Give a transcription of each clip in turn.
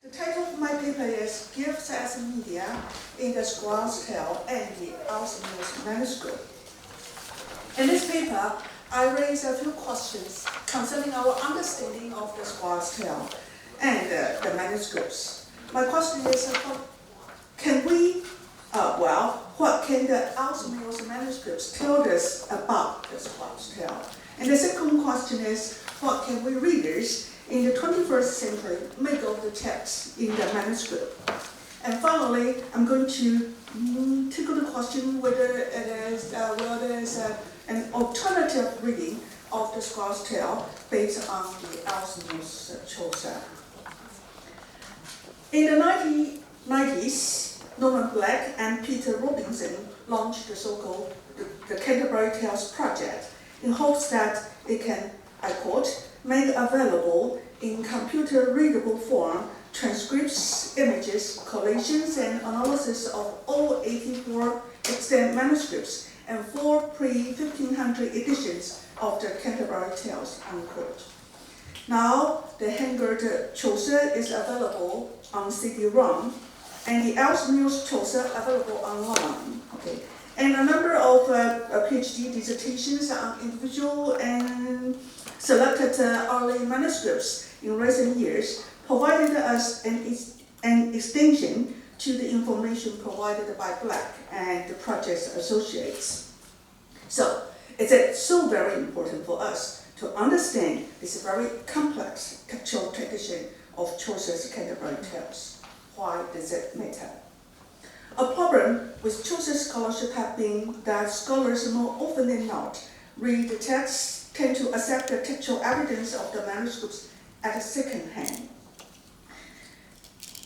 The title of my paper is Gifts as Media in the Squire's Tale and the Ellesmere Manuscript. In this paper, I raise a few questions concerning our understanding of the Squire's Tale and the manuscripts. My question is, what can the Ellesmere manuscripts tell us about the Squire's Tale? And the second question is, what can we readers in the 21st century make of the text in the manuscript? And finally, I'm going to tackle the question whether there is an alternative reading of the Squire's Tale based on the Ellesmere's Chaucer. In the 1990s, Norman Black and Peter Robinson launched the so-called the Canterbury Tales project in hopes that it can, I quote, make available in computer-readable form transcripts, images, collations, and analysis of all 84 extant manuscripts and 4 pre-1500 editions of the Canterbury Tales, unquote. Now, the Hangered Chaucer is available on CD-ROM, and the Ellesmere's Chaucer available online. Okay. And a number of PhD dissertations on individual and selected early manuscripts in recent years provided us an extension to the information provided by Black and the project's associates. So, it's so very important for us to understand this very complex textual tradition of Chaucer's Canterbury Tales. Why does it matter? A problem with Chaucer's scholarship has been that scholars more often than not read the text, tend to accept the textual evidence of the manuscripts at second hand.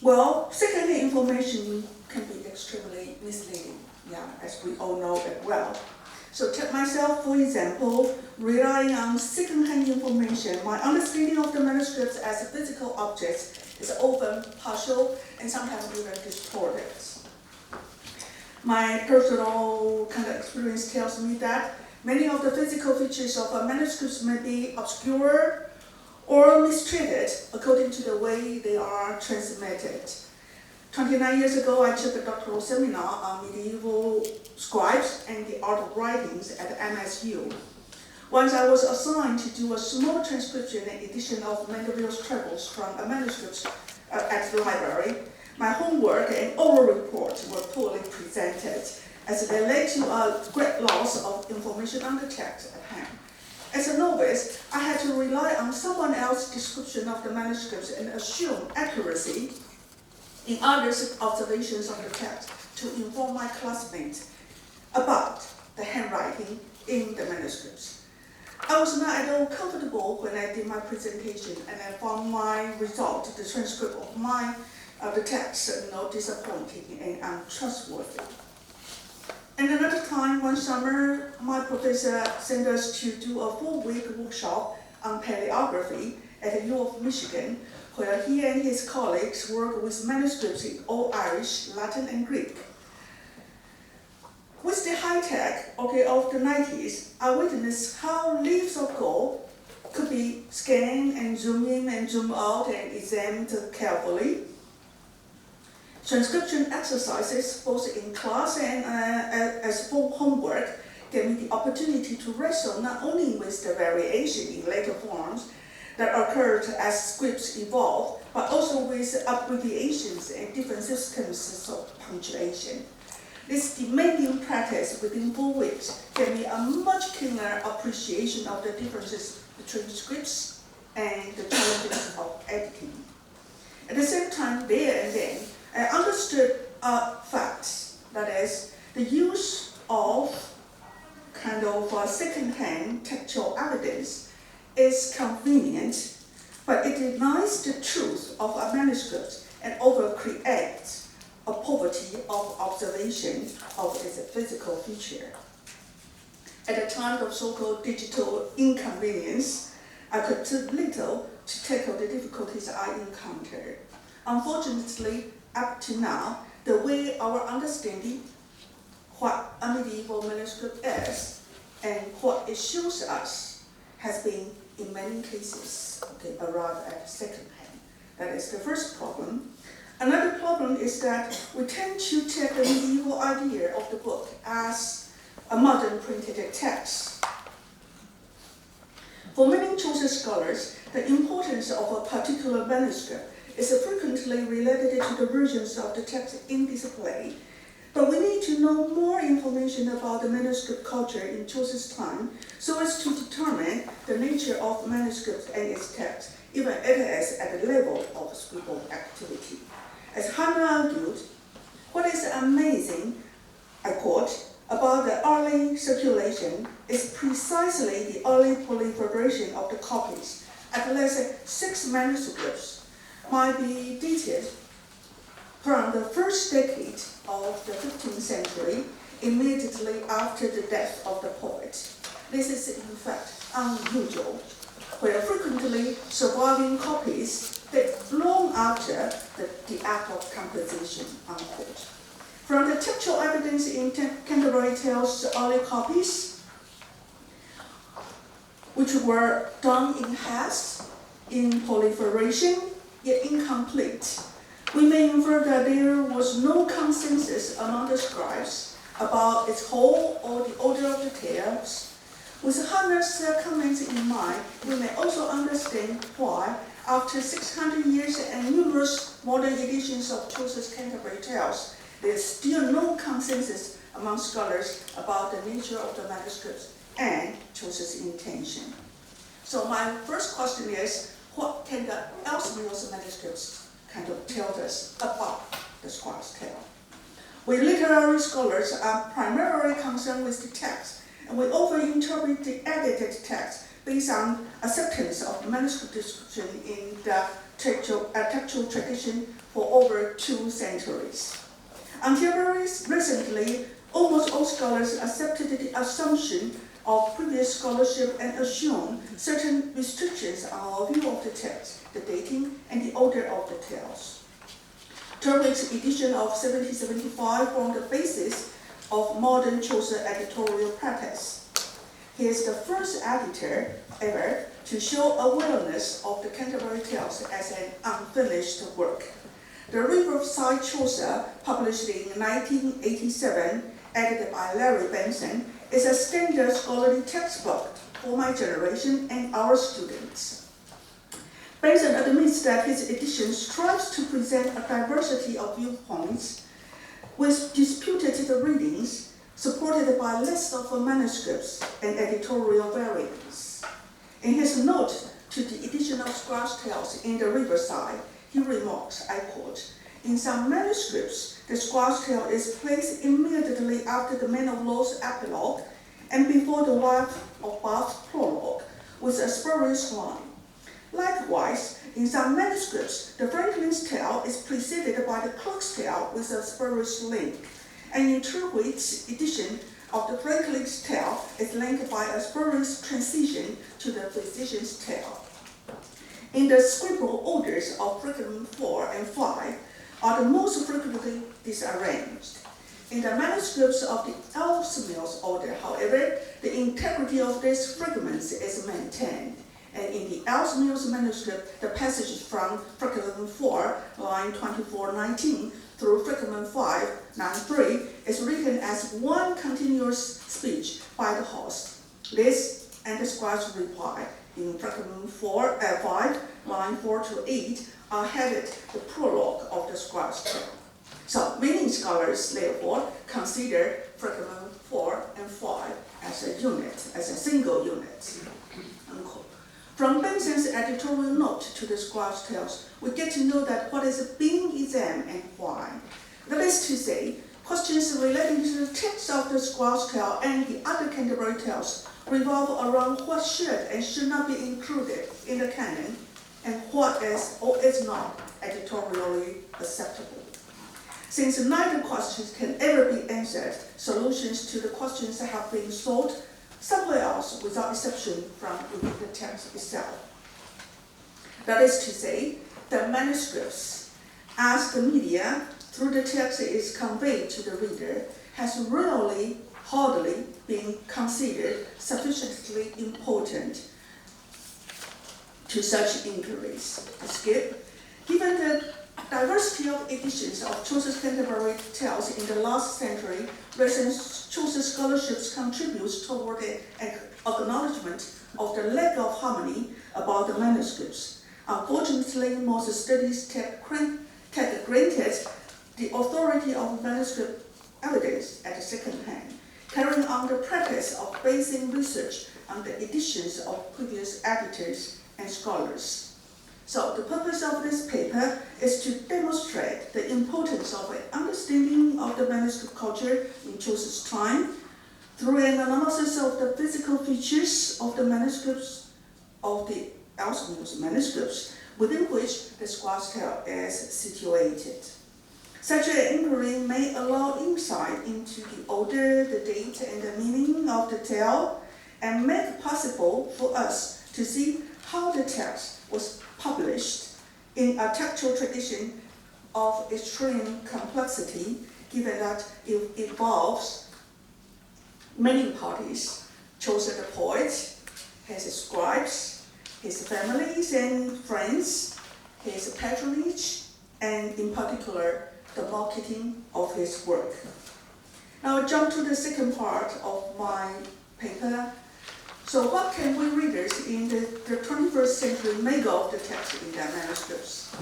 Well, second-hand information can be extremely misleading, as we all know it well. So take myself, for example, relying on second-hand information, my understanding of the manuscripts as physical objects is often partial and sometimes even distorted. My personal kind of experience tells me that many of the physical features of manuscripts may be obscure or mistreated according to the way they are transmitted. 29 years ago, I took a doctoral seminar on medieval scribes and the art of writings at MSU. Once I was assigned to do a small transcription and edition of Mandeville's Travels from a manuscript at the library. My homework and oral report were poorly presented, as they led to a great loss of information on the text at hand. As a novice, I had to rely on someone else's description of the manuscripts and assume accuracy in others' observations of the text to inform my classmates about the handwriting in the manuscripts. I was not at all comfortable when I did my presentation, and I found my result, the transcript of the text, disappointing and untrustworthy. And another time, one summer, my professor sent us to do a 4-week workshop on paleography at the U of Michigan, where he and his colleagues worked with manuscripts in Old Irish, Latin, and Greek. With the high tech of the 90s, I witnessed how leaves of gold could be scanned and zoom in and zoom out and examined carefully. Transcription exercises, both in class and as full homework, gave me the opportunity to wrestle not only with the variation in later forms that occurred as scripts evolved, but also with abbreviations and different systems of punctuation. This demanding practice within 4 weeks gave me a much keener appreciation of the differences between scripts and the challenges of editing. At the same time, there and then, I understood facts, that is, the use of second-hand textual evidence is convenient, but it denies the truth of a manuscript and overcreates a poverty of observation of its physical feature. At the time of so-called digital inconvenience, I could do little to tackle the difficulties I encountered. Unfortunately, up to now, the way our understanding what a medieval manuscript is and what it shows us has been, in many cases, arrived at second hand. That is the first problem. Another problem is that we tend to take the medieval idea of the book as a modern printed text. For many Chaucer scholars, the importance of a particular manuscript is frequently related to the versions of the text in display, but we need to know more information about the manuscript culture in Chaucer's time so as to determine the nature of manuscripts and its text, even if it is at the level of scribal activity. As Hannah argued, what is amazing, I quote, about the early circulation is precisely the early proliferation of the copies. At least 6 manuscripts might be dated from the first decade of the 15th century, immediately after the death of the poet. This is in fact unusual, where frequently surviving copies date long after the act of composition, unquote. From the textual evidence in Canterbury Tales' early copies, which were done in haste, in proliferation, yet incomplete, we may infer that there was no consensus among the scribes about its whole or the order of the tales. With Hannah's comments in mind, we may also understand why, after 600 years and numerous modern editions of Chaucer's Canterbury Tales, there is still no consensus among scholars about the nature of the manuscripts and Chaucer's intention. So my first question is, what can the Ellesmere's manuscripts kind of tell us about the Squire's tale? We literary scholars are primarily concerned with the text, and we often interpret the edited text based on acceptance of manuscript description in the textual tradition for over 2 centuries. Until very recently, almost all scholars accepted the assumption of previous scholarship and assumed certain restrictions on our view of the text, the dating, and the order of the tales. Turwick's edition of 1775 formed the basis of modern Chaucer editorial practice. He is the first editor ever to show awareness of the Canterbury Tales as an unfinished work. The Riverside Chaucer, published in 1987, edited by Larry Benson, is a standard scholarly textbook for my generation and our students. Benson admits that his edition strives to present a diversity of viewpoints with disputed readings, supported by lists of manuscripts and editorial variants. In his note to the edition of Squire's Tales in the Riverside, he remarks, I quote, "In some manuscripts, the Squire's Tale is placed immediately after the Man of Law's epilogue and before the Wife of Bath's prologue, with a spurious line. Likewise, in some manuscripts, the Franklin's Tale is preceded by the Clerk's Tale with a spurious link, and in Turwick's edition of the Franklin's Tale is linked by a spurious transition to the Physician's Tale. In the scribal orders of Fragment 4 and 5 are the most frequently disarranged. In the manuscripts of the Ellesmere's order, however, the integrity of these fragments is maintained. And in the Ellesmere's manuscript, the passages from Fragment 4, line 2419, through Fragment 5, 93, is written as one continuous speech by the host. This and the Squire's reply in Fragment 5, line 4 to 8, are headed the prologue of the Squire's Tale. So many scholars, therefore, consider Fragment 4 and 5 as a unit, as a single unit. Unquote. From Benson's editorial note to the Squire's Tales, we get to know that what is being examined and why. That is to say, questions relating to the text of the Squire's Tale and the other Canterbury Tales revolve around what should and should not be included in the canon and what is or is not editorially acceptable. Since neither questions can ever be answered, solutions to the questions have been sought somewhere else without exception from within the text itself. That is to say, the manuscripts, as the media through the text is conveyed to the reader, has really hardly been considered sufficiently important to such inquiries. Skip. Given the diversity of editions of Chaucer's Canterbury Tales in the last century, recent Chaucer scholarships contributes toward the acknowledgement of the lack of harmony about the manuscripts. Unfortunately, most studies take granted the authority of manuscript evidence at second hand, carrying on the practice of basing research on the editions of previous editors and scholars. So the purpose of this paper is to demonstrate the importance of an understanding of the manuscript culture in Chaucer's time through an analysis of the physical features of the manuscripts of the Ellesmere's manuscripts within which the Squire's Tale is situated. Such an inquiry may allow insight into the order, the date, and the meaning of the tale, and make it possible for us to see how the text was published in a textual tradition of extreme complexity, given that it involves many parties: Chaucer the poet, his scribes, his families and friends, his patronage, and in particular, the marketing of his work. Now I jump to the second part of my paper. So what can we readers in the 21st century make of the text in their manuscripts?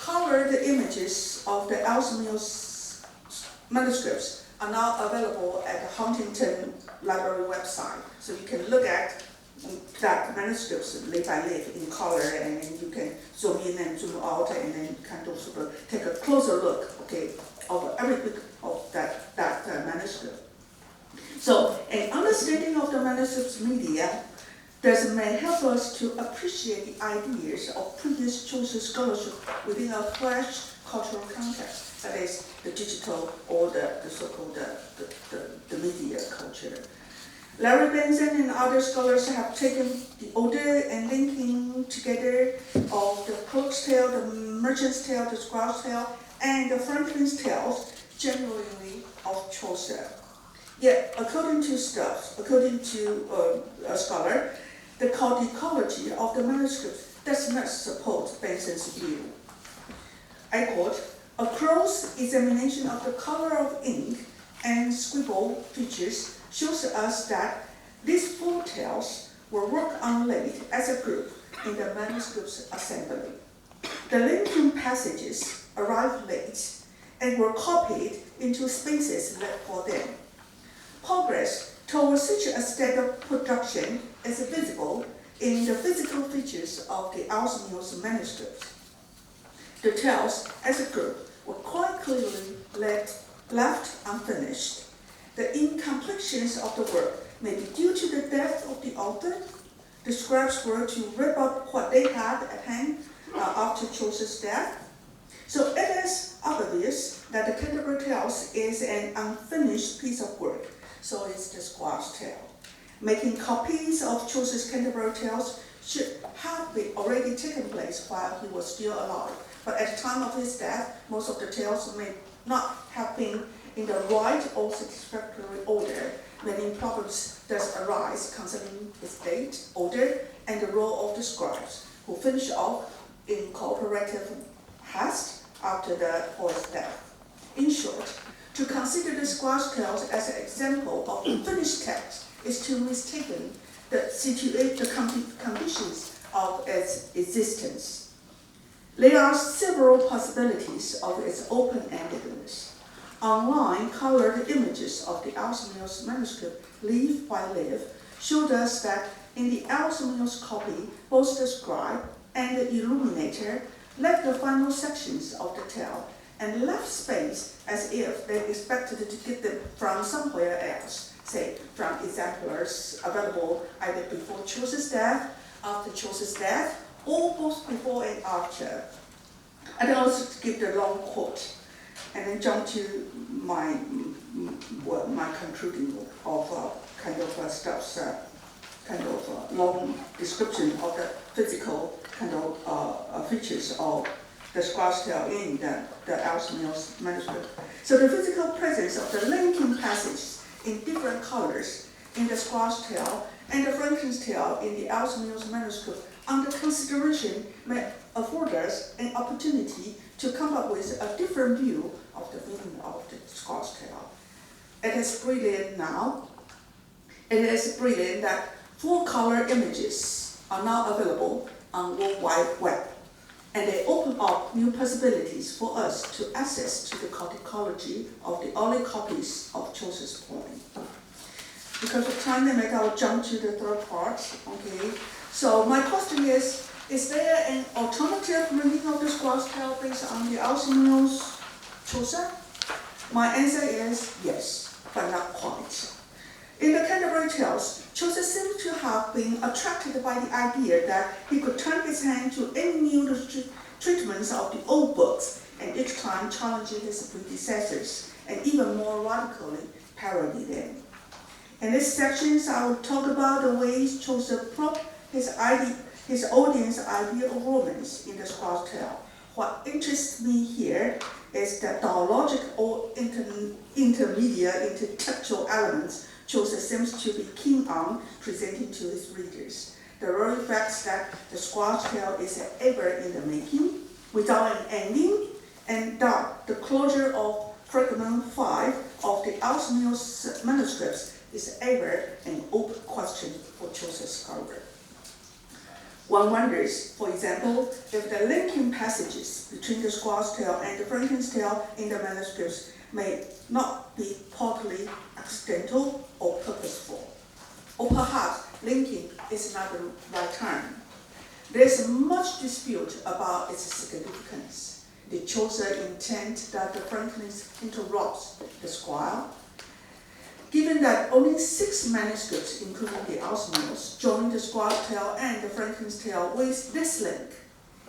Colored images of the Ellesmere's manuscripts are now available at the Huntington Library website. So you can look at that manuscripts leaf by leaf in color, and then you can zoom in and zoom out, and then kind of sort of take a closer look, okay, of every bit of that manuscript. So an understanding of the manuscript's media may help us to appreciate the ideas of previous Chaucer scholarship within a fresh cultural context, that is, the digital or the so-called the media culture. Larry Benson and other scholars have taken the order and linking together of the clerk's tale, the merchant's tale, the squire's tale, and the Franklin's tales, generally of Chaucer. Yet, according to a scholar, the codicology of the manuscript does not support Benson's view. I quote, "A close examination of the color of ink and scribble features shows us that these four tales were worked on late as a group in the manuscript's assembly. The linking passages arrived late and were copied into spaces left for them. Progress towards such a state of production is visible in the physical features of the Ellesmere's manuscript. The tales as a group were quite clearly left unfinished. The incompletions of the work may be due to the death of the author. The scribes were to rip up what they had at hand after Chaucer's death. So it is obvious that the Canterbury Tales is an unfinished piece of work. So is the Squire's Tale. Making copies of Chaucer's Canterbury Tales should have been already taken place while he was still alive. But at the time of his death, most of the tales may not have been in the right or satisfactory order. Many problems thus arise concerning his date, order, and the role of the scribes, who finish off in cooperative haste after the poet's death. In short, to consider the Squire's Tales as an example of finished text is to mistaken the conditions of its existence. There are several possibilities of its open-endedness. Online colored images of the Ellesmere's manuscript, leaf by leaf, showed us that in the Ellesmere's copy, both the scribe and the illuminator left the final sections of the tale and left space as if they expected to get them from somewhere else, say from exemplars available either before Chaucer's death, after Chaucer's death, or both before and after. I can also give the long quote and then jump to my concluding of long description of the physical features of the Squire's Tale in the Ellesmere's manuscript. So the physical presence of the linking passages in different colors in the Squire's Tale and the Franklin's Tale in the Ellesmere's manuscript under consideration may afford us an opportunity to come up with a different view of the meaning of the Squire's Tale. It is brilliant now. It is brilliant that full-color images are now available on the World Wide Web, and they open up new possibilities for us to access to the codicolology of the early copies of Chaucer's poem. Because of time limit, I will jump to the third part. Okay. So my question is there an alternative reading of the Squire's Tale based on the Ellesmere's Chaucer? My answer is yes, but not quite. In the Canterbury Tales, Chaucer seems to have been attracted by the idea that he could turn his hand to any new treatments of the old books, and each time challenging his predecessors, and even more radically parody them. In these sections, I will talk about the ways Chaucer probed his audience idea of romance in the Squire's Tale. What interests me here is the dialogic or intermediate intertextual elements Chaucer seems to be keen on presenting to his readers. The very fact that the Squire's Tale is ever in the making, without an ending, and that the closure of fragment 5 of the Ellesmere's manuscripts is ever an open question for Chaucer's scholar. One wonders, for example, if the linking passages between the Squire's Tale and the Franklin's Tale in the manuscripts may not be partly accidental or purposeful. Or perhaps linking is not the right term. There is much dispute about its significance. Did Chaucer intend that the Franklin's interrupts the Squire? Given that only 6 manuscripts, including the Ellesmere's, join the Squire's Tale and the Franklin's Tale with this link,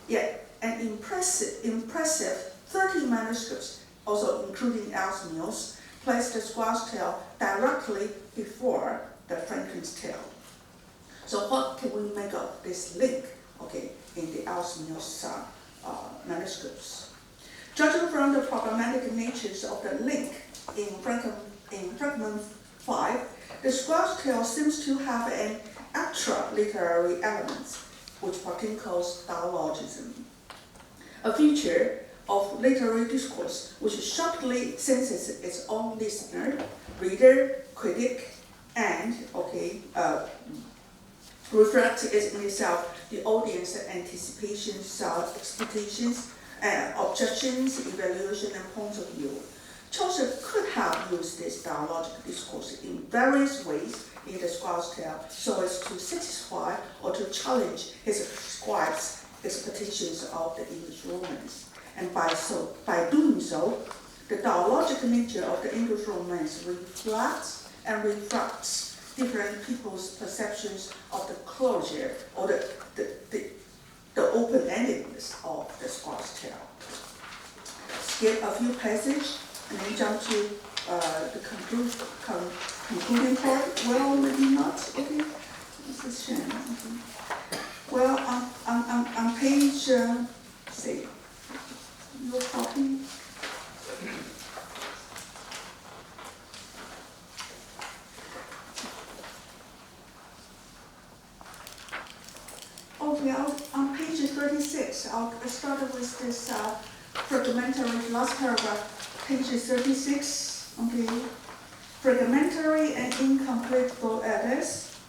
yet an impressive 30 manuscripts, also including Ellesmere's, place the Squire's Tale directly before the Franklin's Tale. So what can we make of this link, okay, in the Ellesmere's manuscripts? Judging from the problematic natures of the link in fragment 5, the Squire's Tale seems to have an extra-literary element, which Parkin calls dialogism, a feature of literary discourse which sharply senses its own listener, reader, critic, and reflects it in itself the audience anticipations, expectations, objections, evaluation, and points of view. Chaucer could have used this dialogical discourse in various ways in the Squire's Tale so as to satisfy or to challenge his scribe's expectations of the English romance. And by doing so, the dialogical nature of the English romance reflects and refracts different people's perceptions of the closure or the open-endedness of the Squire's Tale. Skip a few passages and then jump to the concluding part. Well, maybe not. Okay, this is Cheng. Okay. Well, on page, say, your copy. Okay, on page 36, I'll start with this fragmentary last paragraph. Page 36, okay. Fragmentary and incomplete edits.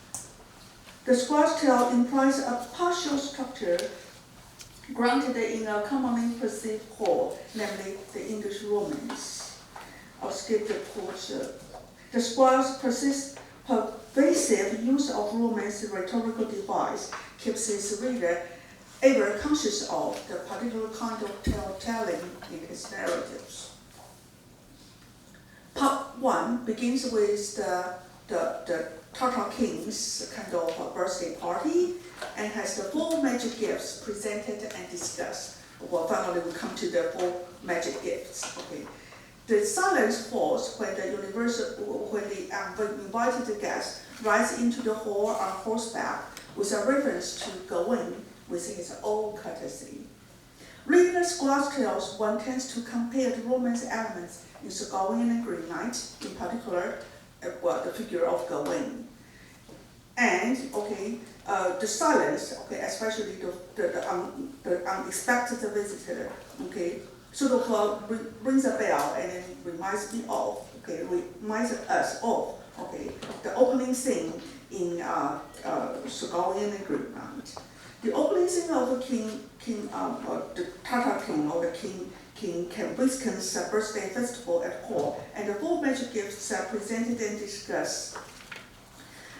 The Squire's Tale implies a partial structure granted in a commonly perceived whole, namely the English romance. I'll skip the portion. The Squire's pervasive use of romance rhetorical device keeps his reader ever conscious of the particular kind of tale-telling in his narratives. Part 1 begins with the Tartar King's kind of birthday party and has the 4 magic gifts presented and discussed. Well, finally we come to the 4 magic gifts. Okay. The silence falls when the invited guest rides into the hall on horseback with a reference to Gawain with his own courtesy. Reading the Squire's Tales, one tends to compare the romance elements in Sir Gawain and Green Knight, in particular, the figure of Gawain. And the silence, especially the unexpected visitor, sort of rings a bell and then reminds us of, the opening scene in Squire Green Night. The opening scene of the Tatar king or the King Kambiskan's birthday festival at court, and the four major gifts are presented and discussed.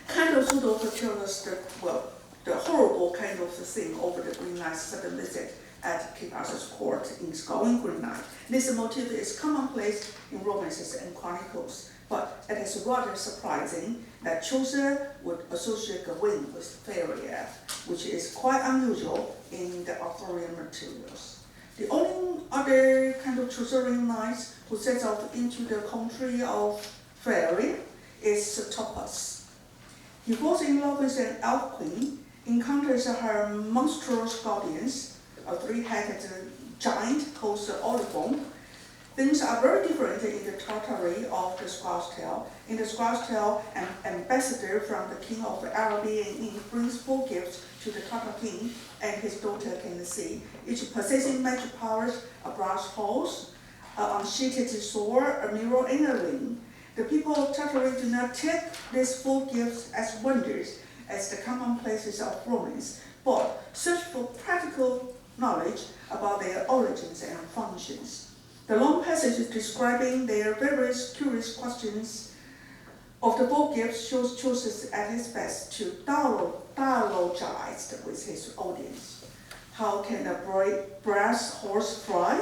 Kind of sort of tell us the horrible kind of thing over the Green Knight's sudden visit at King Arthur's court in Squire Green Night. This motif is commonplace in romances and chronicles, but it is rather surprising that Chaucer would associate Gawain with failure, which is quite unusual in the Arthurian materials. The only other kind of Chaucerian knight who sets out into the country of faerie is Topaz. He falls in love with an elf queen, encounters her monstrous guardians, a three-headed giant called Olivon. Things are very different in the Tartary of the Squire's Tale. In the Squire's Tale, an ambassador from the king of Arabia brings 4 gifts to the Tartar king and his daughter Tennessee, each possessing magic powers: a brass horse, an unsheathed sword, a mirror, and a ring. The people of Tartary do not take these 4 gifts as wonders, as the commonplaces of romance, but search for practical knowledge about their origins and functions. The long passage describing their various curious questions of the 4 gifts shows Chaucer at his best to dialogize with his audience. How can a brass horse fly?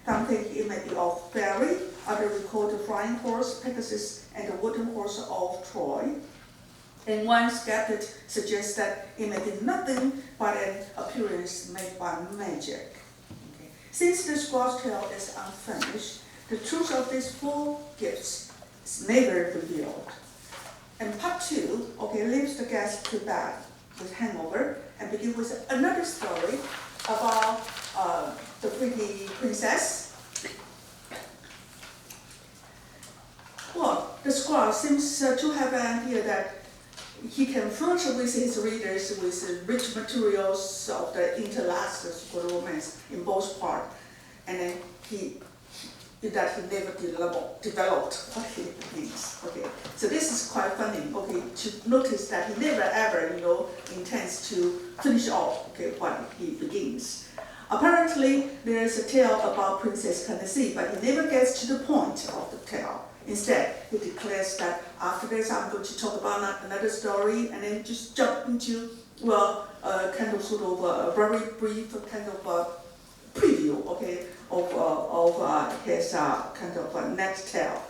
Some think it may be of fairy, others recall the flying horse Pegasus and the wooden horse of Troy. And one skeptic suggests that it may be nothing but an appearance made by magic. Since the Squire's Tale is unfinished, the truth of these 4 gifts is never revealed. And part 2, leaves the guest to bed with hangover and begins with another story about the pretty princess. Well, the Squire seems to have an idea that he can flirt with his readers with rich materials of the interlaced romance in both parts, and then he never developed what he thinks. So this is quite funny. To notice that he never ever, intends to finish off what he begins. Apparently, there is a tale about Princess Tennessee, but he never gets to the point of the tale. Instead, he declares that after this, I'm going to talk about another story, and then just jump into, kind of sort of a very brief kind of preview, of his kind of next tale.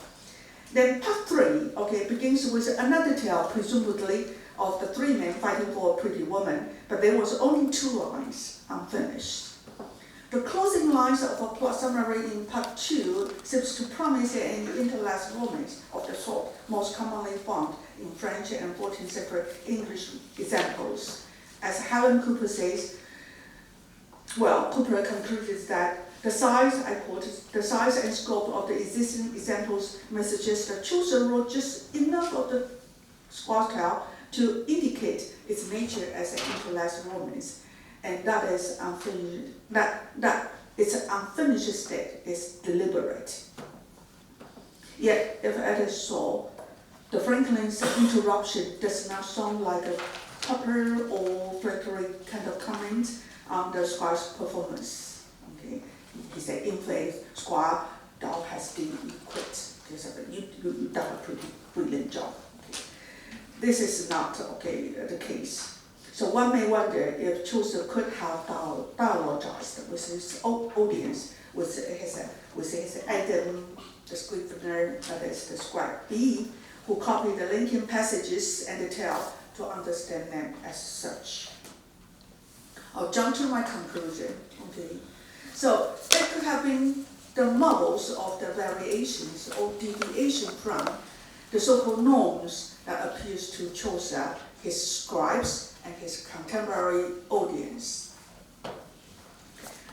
Then part 3, begins with another tale, presumably of the 3 men fighting for a pretty woman, but there was only 2 lines unfinished. The closing lines of a plot summary in part 2 seems to promise an interlaced romance of the sort most commonly found in French and 14th century English examples. As Helen Cooper says, Cooper concluded that the size, I quote, the size and scope of the existing examples may suggest that Chaucer wrote just enough of the Squire's Tale to indicate its nature as an interlaced romance, and that is unfinished. That its unfinished state is deliberate. Yet, if it is so, the Franklin's interruption does not sound like a proper or flattering kind of comment on the Squire's performance. He said, in faith, Squire, thou hast been equipped. You done a pretty brilliant job. This is not the case. So one may wonder if Chaucer could have dialogized with his audience, with his Adam, the scrivener, that is the scribe B, who copied the linking passages and the tale to understand them as such. I'll jump to my conclusion. So it could have been the models of the variations or deviation from the so-called norms that appeals to Chaucer, his scribes, and his contemporary audience.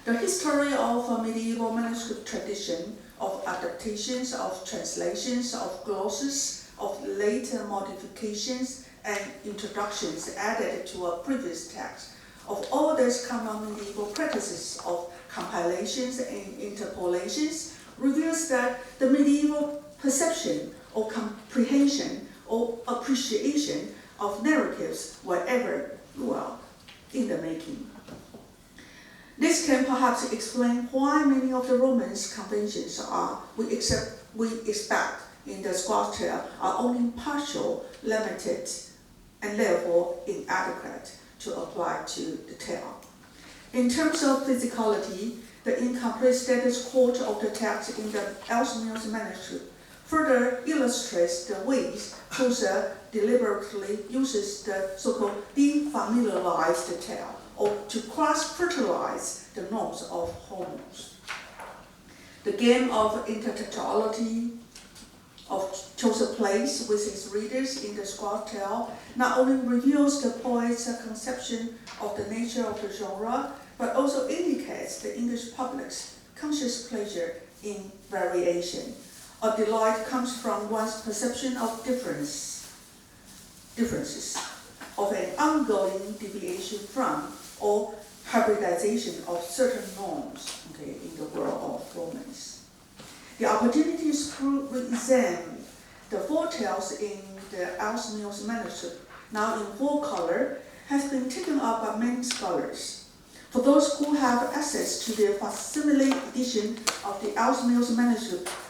The history of a medieval manuscript tradition, of adaptations, of translations, of glosses, of later modifications, and introductions added to a previous text. Of all these common medieval practices of compilations and interpolations reveals that the medieval perception or comprehension or appreciation of narratives were ever well in the making. This can perhaps explain why many of the Romance conventions we expect in the Squire tale are only partial, limited, and therefore inadequate to apply to the tale. In terms of physicality, the incomplete status quo of the text in the Ellesmere manuscript further illustrates the ways Chaucer deliberately uses the so-called defamiliarized tale, or to cross-fertilize the norms of homos. The game of intertextuality of Chaucer plays with his readers in the Squire tale not only reveals the poet's conception of the nature of the genre, but also indicates the English public's conscious pleasure in variation. A delight comes from one's perception of differences, of an ongoing deviation from or hybridization of certain norms in the world of romance. The opportunities to re-examine the four tales in the Ellesmere manuscript, now in full color, has been taken up by many scholars. For those who have access to the facsimile edition of the Ellesmere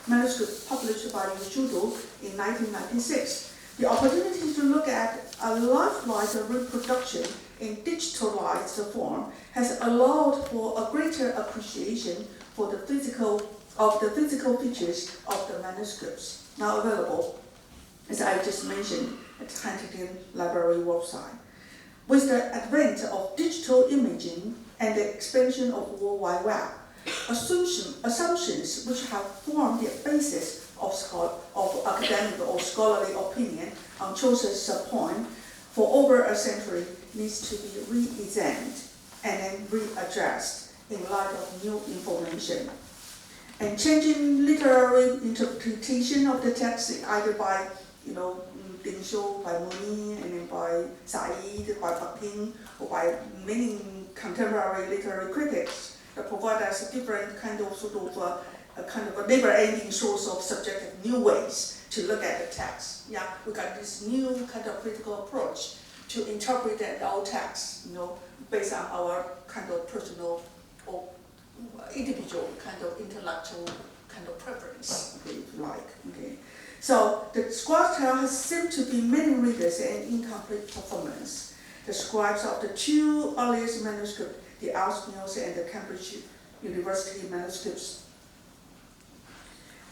manuscript published by Judo in 1996, the opportunity to look at a lifelike reproduction in digitalized form has allowed for a greater appreciation for the physical features of the manuscripts, now available, as I just mentioned, at the Huntington Library website. With the advent of digital imaging and the expansion of World Wide Web, assumptions which have formed the basis of academic or scholarly opinion on Chaucer's point for over a century needs to be re-examined and then readdressed in light of new information. And changing literary interpretation of the text either by, Ding Xiu, by Mooney, and then by Said, by Baking, or by many contemporary literary critics that provide us a different kind of a never-ending source of subjective new ways to look at the text. Yeah, we got this new kind of critical approach to interpret the old text, based on our kind of personal or individual kind of intellectual kind of preference, if you like. So the Squire tale has seemed to be many readers an incomplete performance. The scribes of the two earliest manuscripts, the Ellesmere and the Cambridge University manuscripts,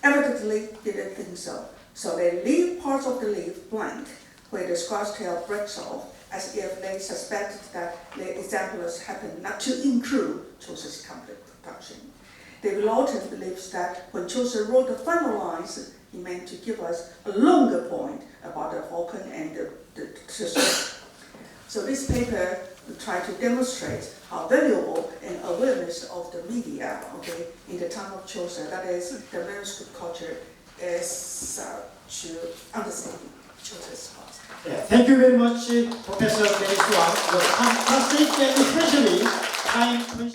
evidently didn't think so. So they leave parts of the leaf blank, where the Squire's tale breaks off, as if they suspected that the exemplars happened not to include Chaucer's complete production. David Lawton believes that when Chaucer wrote the final lines, he meant to give us a longer point about the falcon and the sister. So this paper will try to demonstrate how valuable an awareness of the media, in the time of Chaucer, that is, the manuscript culture, is to understand Chaucer's past. Yeah, thank you very much, Professor Denise Wang. Fantastic and especially time-conscious.